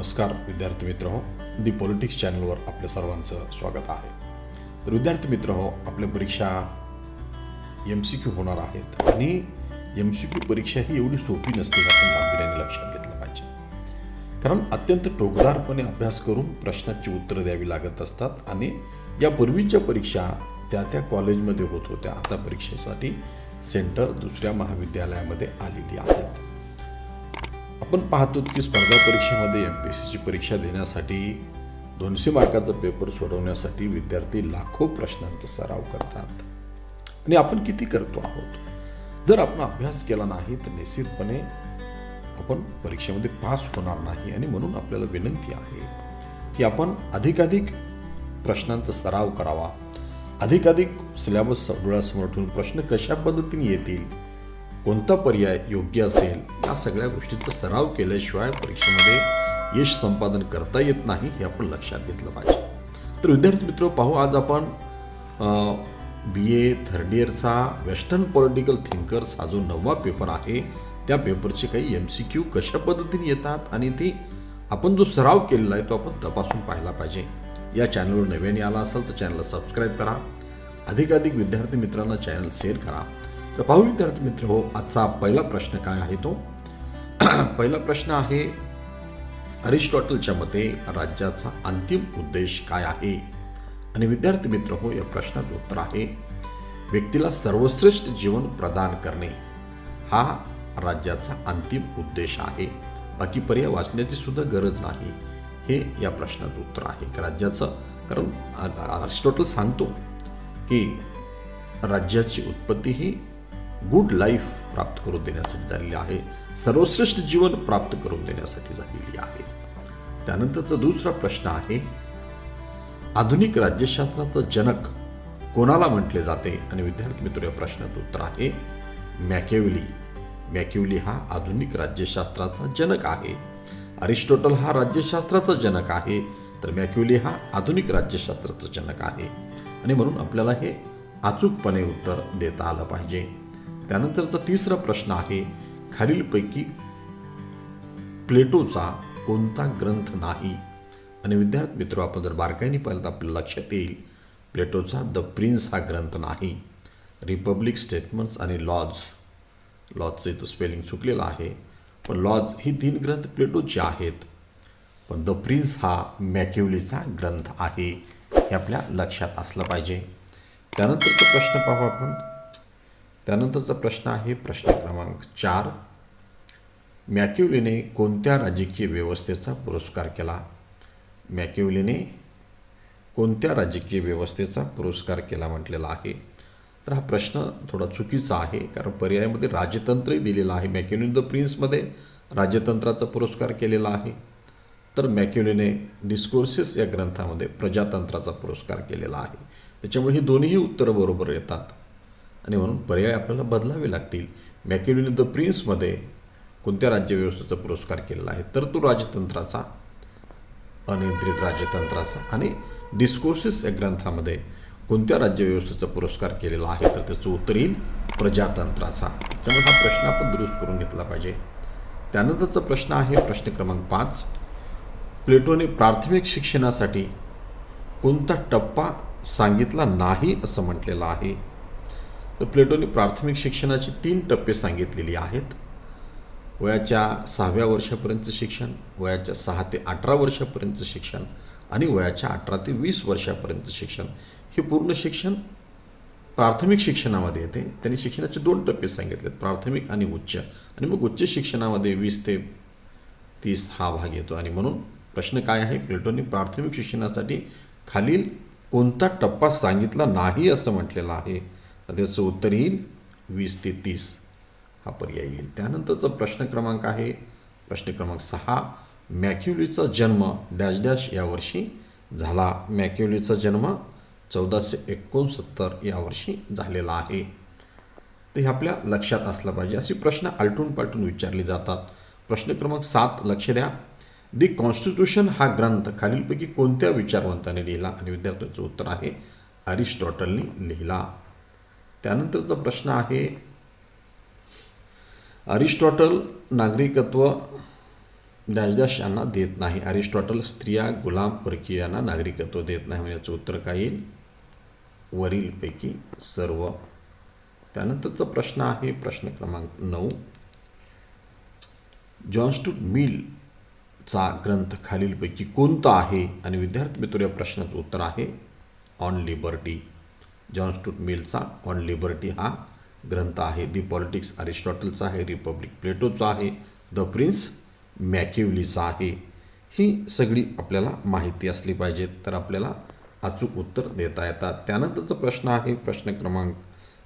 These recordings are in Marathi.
नमस्कार विद्यार्थी मित्रहो, दी पॉलिटिक्स चॅनलवर आपल्या सर्वांचं स्वागत आहे. तर विद्यार्थी मित्रहो, आपल्या परीक्षा MCQ होणार आहेत आणि MCQ परीक्षा ही एवढी सोपी नसते का आपण गांभीर्याने लक्षात घेतलं पाहिजे. कारण अत्यंत टोकदारपणे अभ्यास करून प्रश्नाची उत्तरं द्यावी लागत असतात आणि या पूर्वीच्या परीक्षा त्या कॉलेजमध्ये होत होत्या. आता परीक्षेसाठी सेंटर दुसऱ्या महाविद्यालयामध्ये आलेली आहेत. आपण पाहतो की स्पर्धा परीक्षेमध्ये MPSCची परीक्षा देण्यासाठी 200 मार्काचा पेपर सोडवण्यासाठी विद्यार्थी लाखो प्रश्नांचा सराव करतात आणि आपण किती करतो आहोत. जर आपण अभ्यास केला नाही तर निश्चितपणे आपण परीक्षेमध्ये पास होणार नाही आणि म्हणून आपल्याला विनंती आहे की आपण अधिकाधिक प्रश्नांचा सराव करावा. अधिकाधिक सिलेबस डोळ्यासमोर ठेवून प्रश्न कशा पद्धतीने येतील, कोणता पर्याय योग्य असेल, या सगळ्या गोष्टीचा सराव केल्याशिवाय परीक्षेमध्ये यश संपादन करता येत नाही हे आपण लक्षात घेतलं पाहिजे. तर विद्यार्थी मित्र पाहू, आज आपण BA थर्ड इयरचा वेस्टर्न पॉलिटिकल थिंकर्स हा जो 9वा पेपर आहे त्या पेपरचे काही MCQ कशा पद्धतीने येतात आणि ते आपण जो सराव केलेला आहे तो आपण तपासून पाहायला पाहिजे. या चॅनलवर नव्याने आला असेल तर चॅनलला सबस्क्राईब करा, अधिकाधिक विद्यार्थी मित्रांना चॅनल शेअर करा. तर पाहू विद्यार्थी मित्र हो, आजचा पहिला प्रश्न काय आहे तो पहिला प्रश्न आहे, अरिस्टॉटलच्या मते राज्याचा अंतिम उद्देश काय आहे. आणि विद्यार्थी मित्र हो, या प्रश्नाचं उत्तर आहे, व्यक्तीला सर्वश्रेष्ठ जीवन प्रदान करणे हा राज्याचा अंतिम उद्देश आहे. बाकी पर्याय वाचण्याची सुद्धा गरज नाही, हे या प्रश्नाचं उत्तर आहे. राज्याचं, कारण अरिस्टॉटल सांगतो की राज्याची उत्पत्ती ही गुड लाईफ प्राप्त करून देण्यासाठी झालेली आहे, सर्वश्रेष्ठ जीवन प्राप्त करून देण्यासाठी झालेली आहे. त्यानंतरचा दुसरा प्रश्न आहे, आधुनिक राज्यशास्त्राचा जनक कोणाला म्हटले जाते. आणि विद्यार्थी मित्र, या प्रश्नाचं उत्तर आहे मॅकियावेली. मॅकियावेली हा आधुनिक राज्यशास्त्राचा जनक आहे. अरिस्टॉटल हा राज्यशास्त्राचा जनक आहे, तर मॅकियावेली हा आधुनिक राज्यशास्त्राचा जनक आहे आणि म्हणून आपल्याला हे अचूकपणे उत्तर देता आलं पाहिजे. त्यानंतरचा तिसरा प्रश्न आहे, खालीलपैकी प्लेटोचा कोणता ग्रंथ नाही. आणि विद्यार्थी मित्र, आपण जर बारकाईने पाहिलं तर आपल्या लक्षात येईल प्लेटोचा द प्रिन्स हा ग्रंथ नाही. रिपब्लिक, स्टेटमेंट्स आणि लॉजचं इथं स्पेलिंग चुकलेलं आहे, पण लॉज ही 3 ग्रंथ प्लेटोचे आहेत, पण द प्रिन्स हा मॅकियावेलीचा ग्रंथ आहे, हे आपल्या लक्षात असलं पाहिजे. त्यानंतरचा प्रश्न पाहू आपण. त्यानंतरचा प्रश्न आहे प्रश्न क्रमांक 4, मॅकियावेलीने कोणत्या राजकीय व्यवस्थेचा पुरस्कार केला. मॅकियावेलीने कोणत्या राजकीय व्यवस्थेचा पुरस्कार केला म्हटलेला आहे. तर हा प्रश्न थोडा चुकीचा आहे, कारण पर्यायामध्ये राजतंत्रही दिलेलं आहे. मॅकियावेलीने द प्रिन्समध्ये राजतंत्राचा पुरस्कार केलेला आहे, तर मॅकियावेलीने डिस्कोर्सेस या ग्रंथामध्ये प्रजातंत्राचा पुरस्कार केलेला आहे. त्याच्यामुळे ही दोन्हीही उत्तरं बरोबर येतात आणि म्हणून पर्याय आपल्याला बदलावे लागतील. मॅकियावेलीने द प्रिन्समध्ये कोणत्या राज्यव्यवस्थेचा पुरस्कार केलेला आहे, तर तो राजतंत्राचा, अनियंत्रित राजतंत्राचा. आणि डिस्कोर्सेस या ग्रंथामध्ये कोणत्या राज्यव्यवस्थेचा पुरस्कार केलेला आहे, तर त्याचं उत्तर येईल प्रजातंत्राचा. त्यामुळे हा प्रश्न आपण दुरुस्त करून घेतला पाहिजे. त्यानंतरचा प्रश्न आहे प्रश्न क्रमांक 5, प्लेटोने प्राथमिक शिक्षणासाठी कोणता टप्पा सांगितला नाही असं म्हटलेलं आहे. तर प्लेटोने प्राथमिक शिक्षणाची 3 टप्पे सांगितलेली आहेत. वयाच्या 6व्या वर्षापर्यंतचं शिक्षण, वयाच्या 6 ते 18 वर्षापर्यंतचं शिक्षण आणि वयाच्या 18 ते 20 वर्षापर्यंतचं शिक्षण. हे पूर्ण शिक्षण प्राथमिक शिक्षणामध्ये येते. त्यांनी शिक्षणाचे 2 टप्पे सांगितलेत, प्राथमिक आणि उच्च. आणि मग उच्च शिक्षणामध्ये 20 ते 30 हा भाग येतो. आणि म्हणून प्रश्न काय आहे, प्लेटोने प्राथमिक शिक्षणासाठी खालील कोणता टप्पा सांगितला नाही असं म्हटलेलं आहे, तर त्याचं उत्तर येईल 20 ते 30 हा पर्याय येईल. त्यानंतरचा प्रश्न क्रमांक आहे प्रश्न क्रमांक 6, मॅकियावेलीचा जन्म डॅश डॅश या वर्षी झाला. मॅकियावेलीचा जन्म 1469 या वर्षी झालेला आहे. ते हे आपल्या लक्षात असलं पाहिजे. असे प्रश्न आलटून पालटून विचारले जातात. प्रश्न क्रमांक 7 लक्ष द्या, दी कॉन्स्टिट्यूशन हा ग्रंथ खालीलपैकी कोणत्या विचारवंताने लिहिला. आणि विद्यार्थ्यांचं उत्तर आहे अरिस्टॉटलने लिहिला. त्यानंतरचा प्रश्न आहे, अरिस्टॉटल नागरिकत्व डॅश डॅश यांना देत नाही. अरिस्टॉटल स्त्रिया गुलाम परकीयांना नागरिकत्व देत नाही. म्हणजे याचं उत्तर काय येईल? वरीलपैकी सर्व. त्यानंतरचा प्रश्न आहे प्रश्न क्रमांक 9. जॉन स्टुअर्ट मिलचा ग्रंथ खालीलपैकी कोणता आहे? आणि विद्यार्थी मित्र या प्रश्नाचं उत्तर आहे ऑन लिबर्टी. जॉन स्टुअर्ट मिलचा ऑन लिबर्टी हा ग्रंथ आहे. दी पॉलिटिक्स अरिस्टॉटलचा आहे. रिपब्लिक प्लेटोचा आहे. द प्रिन्स मॅकिवलीचा आहे. ही सगळी आपल्याला माहिती असली पाहिजे तर आपल्याला अचूक उत्तर देता येतात. त्यानंतरचा प्रश्न आहे प्रश्न क्रमांक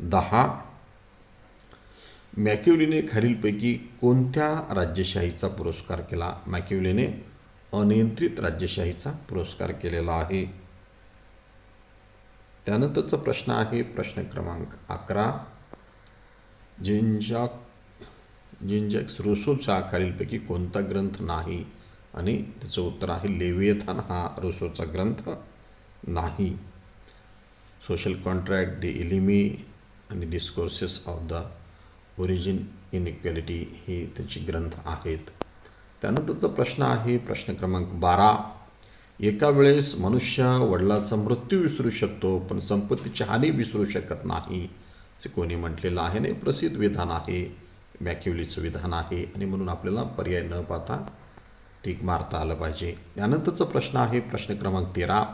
10. मॅकिवलीने खालीलपैकी कोणत्या राज्यशाहीचा पुरस्कार केला? मॅकिवलीने अनियंत्रित राज्यशाहीचा पुरस्कार केलेला आहे. त्यानंतरचा प्रश्न आहे प्रश्न क्रमांक 11. जीन-जॅक्स रूसोचा खालीलपैकी कोणता ग्रंथ नाही? आणि त्याचं उत्तर आहे लेविएथान हा रूसोचा ग्रंथ नाही. सोशल कॉन्ट्रॅक्ट, द इलिमी आणि discourses of the origin inequality हे त्याचे ग्रंथ आहेत. त्यानंतरचा प्रश्न आहे प्रश्न क्रमांक 12. एका वेळेस मनुष्य वडिलाचा मृत्यू विसरू शकतो पण संपत्तीची हानी विसरू शकत नाही असे कोणी म्हटलेलं आहे? नाही, प्रसिद्ध विधान आहे, मॅकिवलीचं विधान आहे आणि म्हणून आपल्याला पर्याय न पाहता टिक मारता आलं पाहिजे. यानंतरचा प्रश्न आहे प्रश्न क्रमांक 13.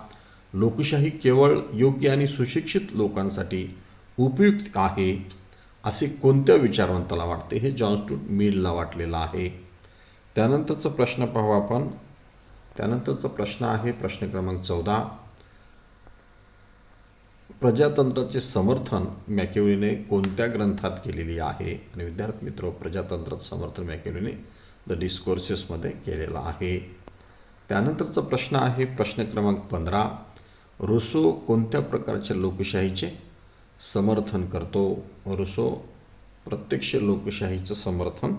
लोकशाही केवळ योग्य आणि सुशिक्षित लोकांसाठी उपयुक्त आहे असे कोणत्या विचारवंताला वाटते? हे जॉन स्टुअर्ट मिलला वाटलेलं आहे. त्यानंतरचा प्रश्न पाहू आपण. त्यानंतरचा प्रश्न आहे प्रश्न क्रमांक 14. प्रजातंत्राचे समर्थन मॅकिवलीने कोणत्या ग्रंथात केलेली आहे? आणि विद्यार्थी मित्र प्रजातंत्राचं समर्थन मॅकिवलीने द डिस्कोर्सेसमध्ये केलेलं आहे. त्यानंतरचा प्रश्न आहे प्रश्न क्रमांक 15. रूसो कोणत्या प्रकारच्या लोकशाहीचे समर्थन करतो? रूसो प्रत्यक्ष लोकशाहीचं समर्थन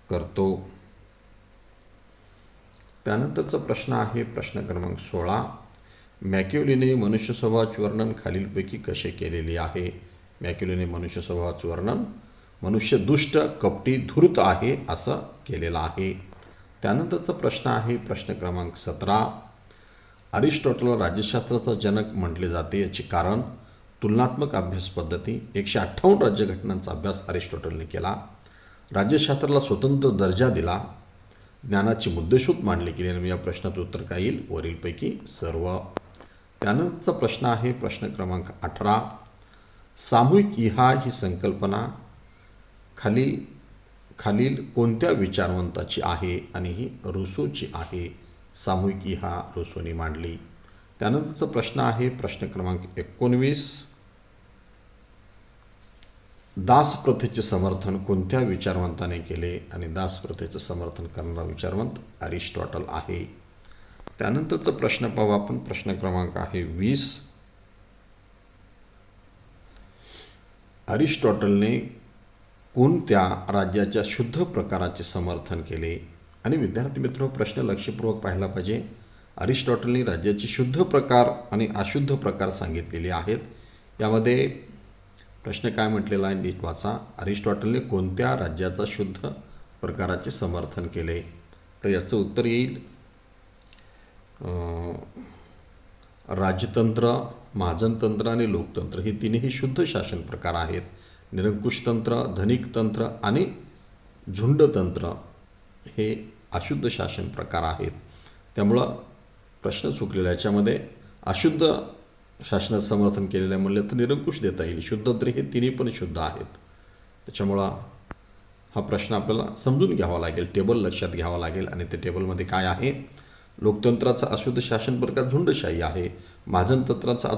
करतो. त्यानंतरचा प्रश्न आहे प्रश्न क्रमांक 16. मॅकिवलीने मनुष्य स्वभावाचे वर्णन खालीलपैकी कसे केलेले आहे? मॅकिवलीने मनुष्य स्वभावाचे वर्णन मनुष्य दुष्ट, कपटी, धूर्त आहे असं केलेलं आहे. त्यानंतरचा प्रश्न आहे प्रश्न क्रमांक 17. अरिस्टॉटलला राज्यशास्त्राचा जनक म्हटले जाते याचे कारण? तुलनात्मक अभ्यास पद्धती. 158 राज्यघटनांचा अभ्यास अरिस्टॉटलने केला. राज्यशास्त्राला स्वतंत्र दर्जा दिला. ज्ञानाची मुद्देसूद मांडणी केली. आणि या प्रश्नाचं उत्तर काय येईल? वरीलपैकी सर्व. त्यानंतरचा प्रश्न आहे प्रश्न क्रमांक 18. सामूहिक इहा ही संकल्पना खालील कोणत्या विचारवंताची आहे? आणि ही रूसोची आहे. सामूहिक इहा रूसोनी मांडली. त्यानंतरचा प्रश्न आहे प्रश्न क्रमांक 19. दासप्रथेचे समर्थन कोणत्या विचारवंताने केले? आणि दासप्रथेचं समर्थन करणारा विचारवंत अरिस्टॉटल आहे. त्यानंतरचा प्रश्न पाहू आपण. प्रश्न क्रमांक आहे 20. अरिस्टॉटलने कोणत्या राज्याच्या शुद्ध प्रकाराचे समर्थन केले? आणि विद्यार्थी मित्र प्रश्न लक्षपूर्वक पाहायला पाहिजे. अरिस्टॉटलने राज्याचे शुद्ध प्रकार आणि अशुद्ध प्रकार सांगितलेले आहेत. यामध्ये प्रश्न काय म्हटलेला आहे नीट वाचा. अरिस्टॉटलने कोणत्या राज्याचा शुद्ध प्रकाराचे समर्थन केले? तर याचं उत्तर येईल राजतंत्र, महाजनतंत्र आणि लोकतंत्र हे तिन्ही शुद्ध शासन प्रकार आहेत. निरंकुशतंत्र, धनिकतंत्र आणि झुंडतंत्र हे अशुद्ध शासन प्रकार आहेत. त्यामुळं प्रश्न चुकलेला याच्यामध्ये अशुद्ध शासनाचं समर्थन केलेलं आहे म्हणलं तर निरंकुश देता येईल. शुद्धतंत्र हे तिन्ही पण शुद्ध आहेत. त्याच्यामुळं हा प्रश्न आपल्याला समजून घ्यावा लागेल, टेबल लक्षात घ्यावा लागेल. आणि ते टेबलमध्ये काय आहे? लोकतंत्राचा अशुद्ध शासन प्रकार झुंडशाही आहे. महाजनतंत्राचा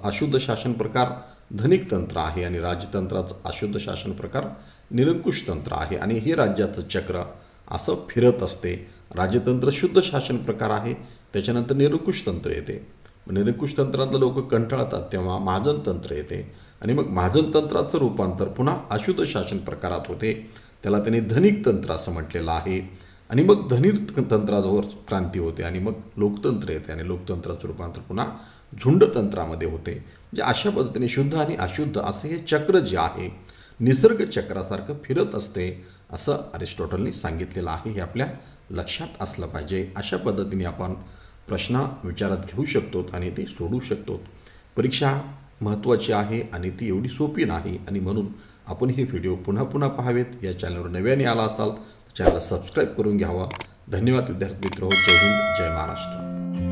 अशुद्ध शासन प्रकार धनिकतंत्र आहे. आणि राजतंत्राचा अशुद्ध शासन प्रकार निरंकुशतंत्र आहे. आणि हे राज्याचं चक्र असं फिरत असते. राजतंत्र शुद्ध शासन प्रकार आहे, त्याच्यानंतर निरंकुशतंत्र येते. निरंकुशतंत्रातलं लोक कंटाळतात तेव्हा महाजनतंत्र येते. आणि मग महाजनतंत्राचं रूपांतर पुन्हा अशुद्ध शासन प्रकारात होते. त्याला त्यांनी धनिकतंत्र असं म्हटलेलं आहे. आणि मग धनिकतंत्रावर क्रांती होते आणि मग लोकतंत्र येते. आणि लोकतंत्राचं रूपांतर पुन्हा झुंडतंत्रामध्ये होते. म्हणजे अशा पद्धतीने शुद्ध आणि अशुद्ध असं हे चक्र जे आहे, निसर्ग चक्रासारखं फिरत असते असं अरिस्टॉटलने सांगितलेलं आहे. हे आपल्या लक्षात असलं पाहिजे. अशा पद्धतीने आपण प्रश्न विचारात घेऊ शकतो आणि ते सोडवू शकतो. परीक्षा महत्त्वाची आहे आणि ती एवढी सोपी नाही आणि म्हणून आपण हे व्हिडिओ पुन्हा पुन्हा पाहावेत. या चॅनलवर नव्याने आला असाल तर चॅनलला सबस्क्राईब करून घ्यावा. धन्यवाद विद्यार्थी मित्र. जय हिंद, जय महाराष्ट्र.